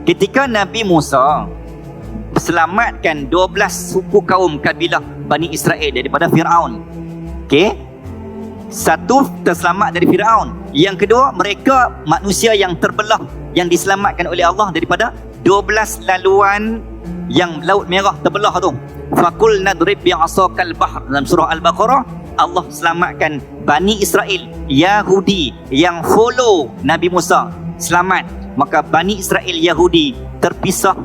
Ketika Nabi Musa selamatkan 12 suku kaum kabilah Bani Israel daripada Fir'aun. Okey, satu terselamat dari Fir'aun. Yang kedua, mereka manusia yang terbelah, yang diselamatkan oleh Allah daripada 12 laluan yang Laut Merah terbelah tu. Faqul nadrib bi'asakal bahr, dalam surah Al-Baqarah. Allah selamatkan Bani Israel Yahudi yang follow Nabi Musa, selamat. Maka Bani Israel Yahudi terpisah,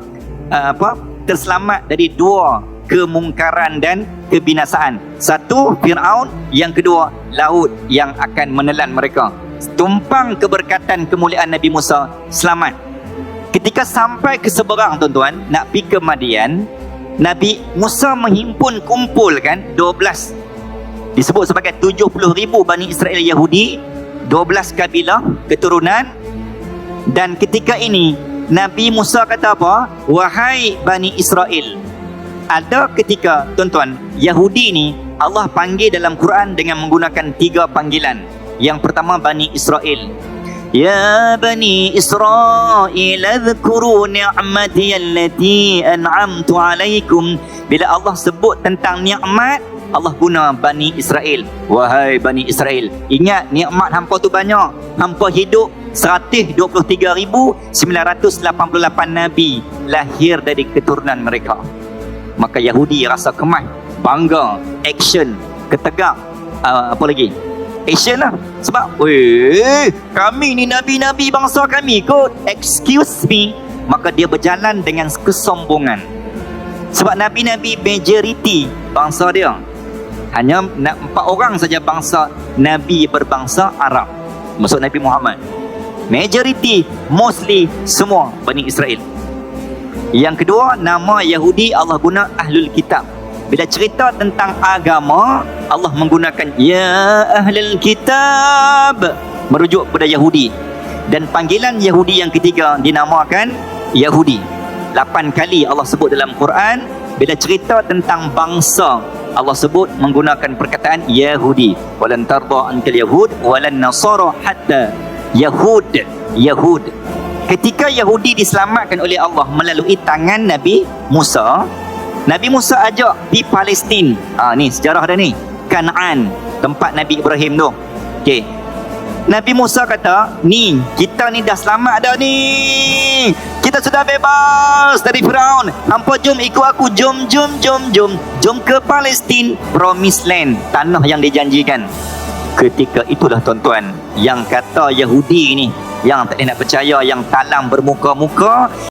terselamat dari dua kemungkaran dan kebinasaan. Satu, Fir'aun. Yang kedua, laut yang akan menelan mereka. Tumpang keberkatan kemuliaan Nabi Musa, selamat. Ketika sampai ke seberang, tuan-tuan, nak pergi ke Madian, Nabi Musa kumpulkan 12, disebut sebagai 70,000 Bani Israel Yahudi, 12 kabilah keturunan. Dan ketika ini Nabi Musa kata apa? Wahai Bani Israel. Ada ketika, tuan-tuan, Yahudi ni Allah panggil dalam Quran dengan menggunakan 3 panggilan. Yang pertama, Bani Israel. Ya Bani Israel, adhkuru ni'mati allati an'amtu alaikum. Bila Allah sebut tentang nikmat, Allah guna Bani Israel. Wahai Bani Israel, ingat nikmat hampa tu banyak. Hampa hidup 123,988 Nabi lahir dari keturunan mereka. Maka Yahudi rasa kemas, bangga, action, ketegak, apa lagi? Action lah. Sebab kami ni nabi-nabi bangsa kami kot, excuse me. Maka dia berjalan dengan kesombongan. Sebab nabi-nabi majoriti bangsa dia hanya 4 orang saja bangsa nabi berbangsa Arab, maksud Nabi Muhammad. Majoriti, mostly semua Bani Israel. Yang kedua, nama Yahudi Allah guna Ahlul Kitab. Bila cerita tentang agama, Allah menggunakan Ya Ahlul Kitab, merujuk kepada Yahudi. Dan panggilan Yahudi yang ketiga dinamakan Yahudi. 8 kali Allah sebut dalam Quran. Bila cerita tentang bangsa, Allah sebut menggunakan perkataan Yahudi. Walan tarda ankal Yahud walan Nasara hatta Yahud. Ketika Yahudi diselamatkan oleh Allah melalui tangan Nabi Musa, Nabi Musa ajak di Palestin. Ni sejarah dah ni. Kanaan, tempat Nabi Ibrahim tu. Okey. Nabi Musa kata, ni kita ni dah selamat dah ni. Kita sudah bebas dari Firaun. Hampa jom ikut aku, jom ke Palestin, promised land, tanah yang dijanjikan. Ketika itulah, tuan-tuan, yang kata Yahudi ni, yang tak nak percaya, yang talang bermuka-muka,